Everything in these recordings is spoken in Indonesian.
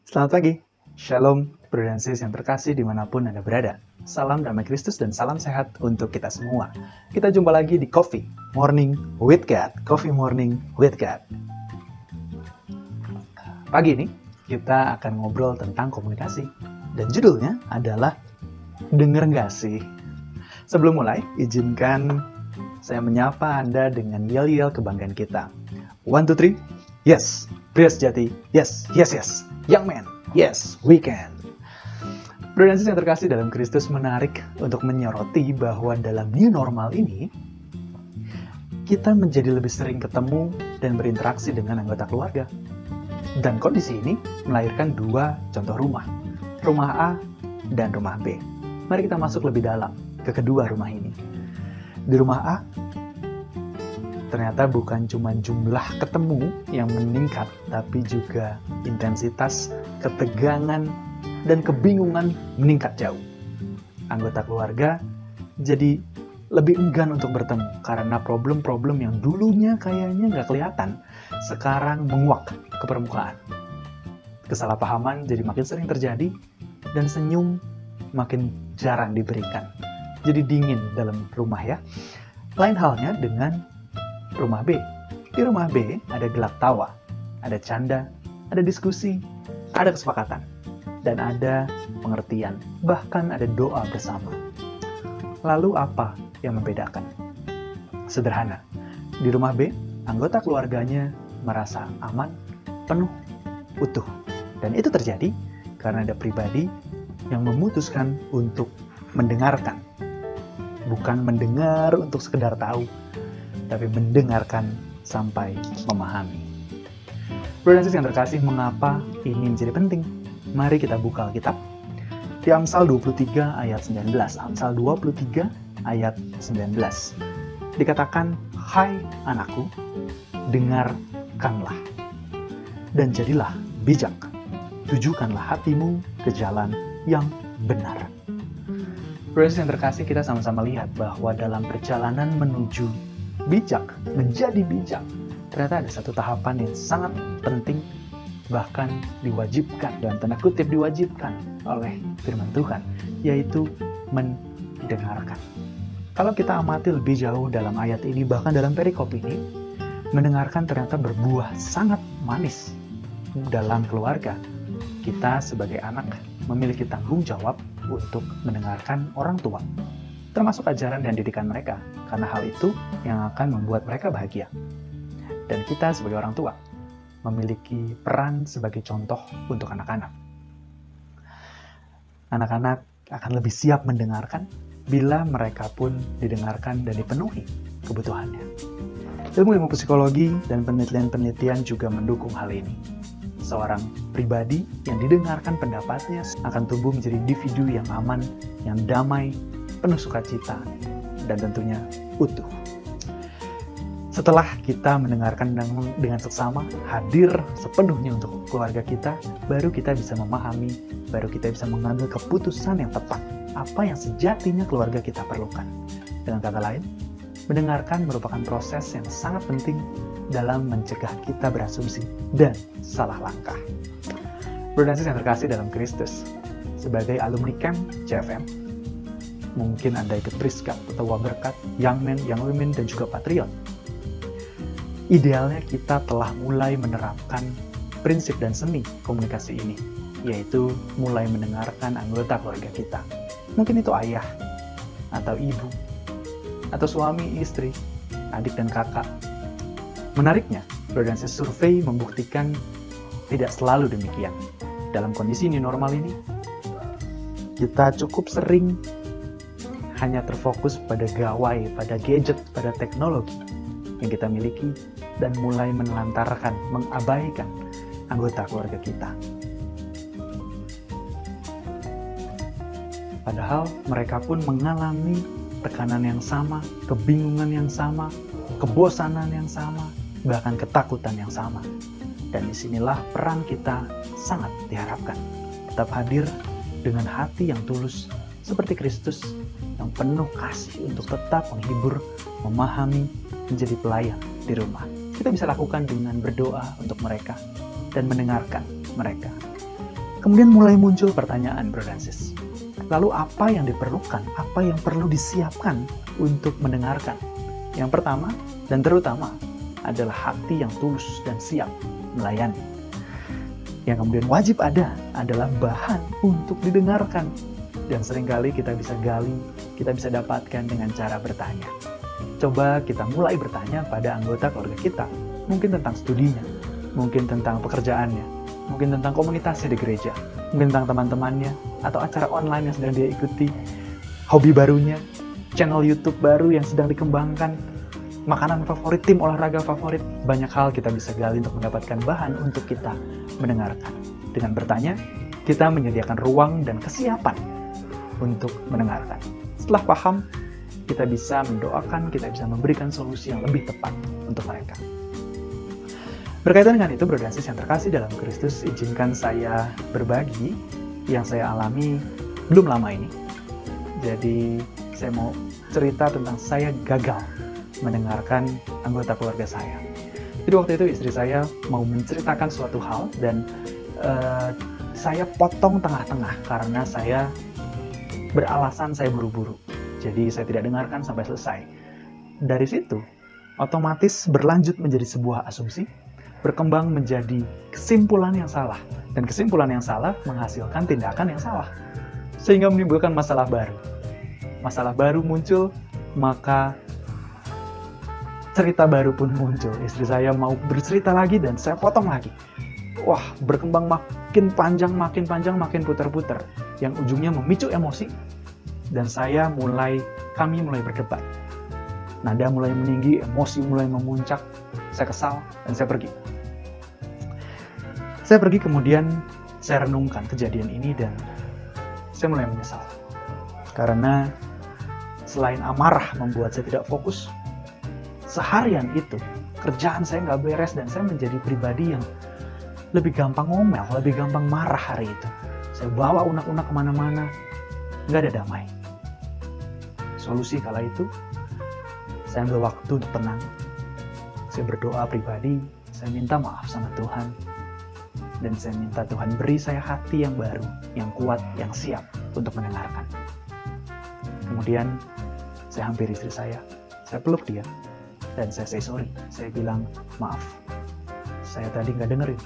Selamat pagi, Shalom, Prudensis yang terkasih dimanapun Anda berada. Salam damai Kristus dan salam sehat untuk kita semua. Kita jumpa lagi di Coffee Morning with God. Coffee Morning with God. Pagi ini kita akan ngobrol tentang komunikasi. Dan judulnya adalah Denger Nggak Sih? Sebelum mulai, izinkan saya menyapa Anda dengan yel-yel kebanggaan kita. 1, 2, 3, yes. Pria sejati, yes, yes, yes. Young man, yes, we can. Prudensis yang terkasih dalam Kristus menarik untuk menyoroti bahwa dalam new normal ini, kita menjadi lebih sering ketemu dan berinteraksi dengan anggota keluarga. Dan kondisi ini melahirkan dua contoh rumah. Rumah A dan rumah B. Mari kita masuk lebih dalam ke kedua rumah ini. Di rumah A, ternyata bukan cuma jumlah ketemu yang meningkat, tapi juga intensitas, ketegangan, dan kebingungan meningkat jauh. Anggota keluarga jadi lebih enggan untuk bertemu karena problem-problem yang dulunya kayaknya nggak kelihatan, sekarang menguak ke permukaan. Kesalahpahaman jadi makin sering terjadi, dan senyum makin jarang diberikan. Jadi dingin dalam rumah ya. Lain halnya dengan rumah B. Di rumah B ada gelak tawa, ada canda, ada diskusi, ada kesepakatan, dan ada pengertian, bahkan ada doa bersama. Lalu apa yang membedakan? Sederhana, di rumah B, anggota keluarganya merasa aman, penuh, utuh. Dan itu terjadi karena ada pribadi yang memutuskan untuk mendengarkan. Bukan mendengar untuk sekedar tahu, tapi mendengarkan sampai memahami. Prudensis yang terkasih, mengapa ini menjadi penting? Mari kita buka Alkitab. Di Amsal 23 ayat 19. Amsal 23 ayat 19. Dikatakan, hai anakku, dengarkanlah, dan jadilah bijak. Tujukanlah hatimu ke jalan yang benar. Prudensis yang terkasih, kita sama-sama lihat bahwa dalam perjalanan menuju bijak, menjadi bijak, ternyata ada satu tahapan yang sangat penting, bahkan diwajibkan, dalam tanda kutip diwajibkan oleh firman Tuhan, yaitu mendengarkan. Kalau kita amati lebih jauh dalam ayat ini, bahkan dalam perikop ini, mendengarkan ternyata berbuah sangat manis dalam keluarga. Kita sebagai anak memiliki tanggung jawab untuk mendengarkan orang tua, termasuk ajaran dan didikan mereka, karena hal itu yang akan membuat mereka bahagia. Dan kita sebagai orang tua memiliki peran sebagai contoh untuk anak-anak. Anak-anak akan lebih siap mendengarkan bila mereka pun didengarkan dan dipenuhi kebutuhannya. Ilmu psikologi dan penelitian-penelitian juga mendukung hal ini. Seorang pribadi yang didengarkan pendapatnya akan tumbuh menjadi individu yang aman, yang damai, penuh sukacita, dan tentunya utuh. Setelah kita mendengarkan dengan seksama, hadir sepenuhnya untuk keluarga kita, baru kita bisa memahami, baru kita bisa mengambil keputusan yang tepat, apa yang sejatinya keluarga kita perlukan. Dengan kata lain, mendengarkan merupakan proses yang sangat penting dalam mencegah kita berasumsi dan salah langkah. Prudensis yang terkasih dalam Kristus, sebagai alumni camp CFM, mungkin Anda ikut Priskap atau Waberkat, Young Men, Young Women, dan juga Patriot. Idealnya kita telah mulai menerapkan prinsip dan seni komunikasi ini, yaitu mulai mendengarkan anggota keluarga kita. Mungkin itu ayah, atau ibu, atau suami, istri, adik dan kakak. Menariknya, Prudensis survei membuktikan tidak selalu demikian. Dalam kondisi new normal ini, kita cukup sering hanya terfokus pada gawai, pada gadget, pada teknologi yang kita miliki, dan mulai menelantarkan, mengabaikan anggota keluarga kita. Padahal mereka pun mengalami tekanan yang sama, kebingungan yang sama, kebosanan yang sama, bahkan ketakutan yang sama. Dan disinilah peran kita sangat diharapkan. Tetap hadir dengan hati yang tulus, seperti Kristus yang penuh kasih untuk tetap menghibur, memahami, menjadi pelayan di rumah. Kita bisa lakukan dengan berdoa untuk mereka dan mendengarkan mereka. Kemudian mulai muncul pertanyaan, Bro dan Sis. Lalu apa yang diperlukan, apa yang perlu disiapkan untuk mendengarkan? Yang pertama dan terutama adalah hati yang tulus dan siap melayani. Yang kemudian wajib ada adalah bahan untuk didengarkan. Dan seringkali kita bisa gali, kita bisa dapatkan dengan cara bertanya. Coba kita mulai bertanya pada anggota keluarga kita. Mungkin tentang studinya, mungkin tentang pekerjaannya, mungkin tentang komunitasnya di gereja, mungkin tentang teman-temannya, atau acara online yang sedang dia ikuti, hobi barunya, channel YouTube baru yang sedang dikembangkan, makanan favorit, tim olahraga favorit. Banyak hal kita bisa gali untuk mendapatkan bahan untuk kita mendengarkan. Dengan bertanya, kita menyediakan ruang dan kesiapan untuk mendengarkan. Setelah paham, kita bisa mendoakan, kita bisa memberikan solusi yang lebih tepat untuk mereka. Berkaitan dengan itu, Bro dan Sis yang terkasih dalam Kristus, izinkan saya berbagi yang saya alami belum lama ini. Jadi, saya mau cerita tentang saya gagal mendengarkan anggota keluarga saya. Jadi waktu itu istri saya mau menceritakan suatu hal dan saya potong tengah-tengah karena saya beralasan saya buru-buru. Jadi saya tidak dengarkan sampai selesai. Dari situ, otomatis berlanjut menjadi sebuah asumsi, berkembang menjadi kesimpulan yang salah. Dan kesimpulan yang salah menghasilkan tindakan yang salah. Sehingga menimbulkan masalah baru. Masalah baru muncul, maka cerita baru pun muncul. Istri saya mau bercerita lagi dan saya potong lagi. Wah, berkembang makin panjang, makin putar-putar. Yang ujungnya memicu emosi. Dan kami mulai berdebat. Nada mulai meninggi, emosi mulai memuncak. Saya kesal dan saya pergi. Saya pergi kemudian saya renungkan kejadian ini dan saya mulai menyesal. Karena selain amarah membuat saya tidak fokus, seharian itu kerjaan saya nggak beres dan saya menjadi pribadi yang lebih gampang ngomel, lebih gampang marah hari itu. Saya bawa unak-unak kemana-mana, nggak ada damai. Solusi kala itu, saya ambil waktu untuk tenang. Saya berdoa pribadi, saya minta maaf sama Tuhan. Dan saya minta Tuhan beri saya hati yang baru, yang kuat, yang siap untuk mendengarkan. Kemudian, saya hampiri istri saya peluk dia, dan saya say sorry. Saya bilang, maaf, saya tadi nggak dengerin.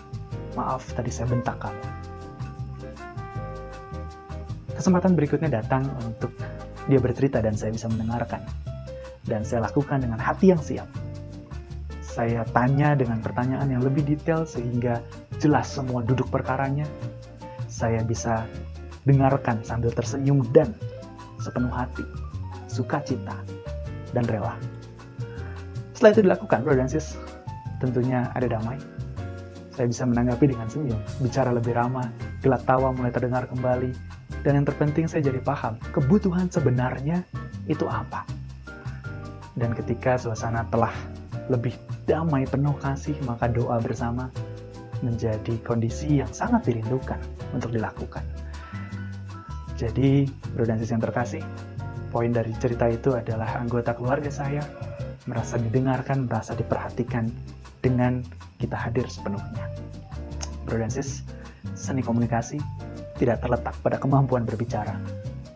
Maaf, tadi saya bentak kamu. Kesempatan berikutnya datang untuk dia bercerita dan saya bisa mendengarkan. Dan saya lakukan dengan hati yang siap. Saya tanya dengan pertanyaan yang lebih detail sehingga jelas semua duduk perkaranya. Saya bisa dengarkan sambil tersenyum dan sepenuh hati, sukacita, dan rela. Setelah itu dilakukan, Bro dan Sis, tentunya ada damai. Saya bisa menanggapi dengan senyum, bicara lebih ramah, gelak tawa mulai terdengar kembali. Dan yang terpenting saya jadi paham, kebutuhan sebenarnya itu apa. Dan ketika suasana telah lebih damai, penuh kasih, maka doa bersama menjadi kondisi yang sangat dirindukan untuk dilakukan. Jadi, Bro dan Sis yang terkasih, poin dari cerita itu adalah anggota keluarga saya merasa didengarkan, merasa diperhatikan dengan kita hadir sepenuhnya. Bro dan Sis, seni komunikasi tidak terletak pada kemampuan berbicara,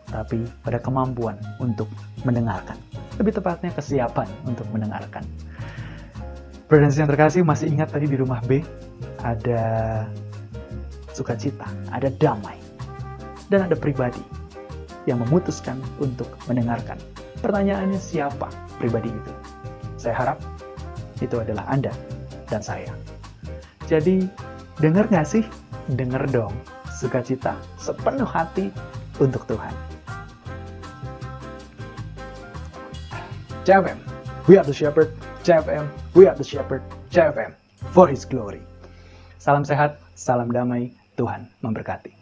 tapi pada kemampuan untuk mendengarkan. Lebih tepatnya kesiapan untuk mendengarkan. Bro dan Sis yang terkasih, masih ingat tadi di rumah B ada sukacita, ada damai, dan ada pribadi yang memutuskan untuk mendengarkan. Pertanyaannya, siapa pribadi itu? Saya harap itu adalah Anda dan saya. Jadi, dengar nggak sih? Dengar dong. Sukacita sepenuh hati untuk Tuhan. JFM, we are the shepherd. JFM, we are the shepherd. JFM, for His glory. Salam sehat, salam damai, Tuhan memberkati.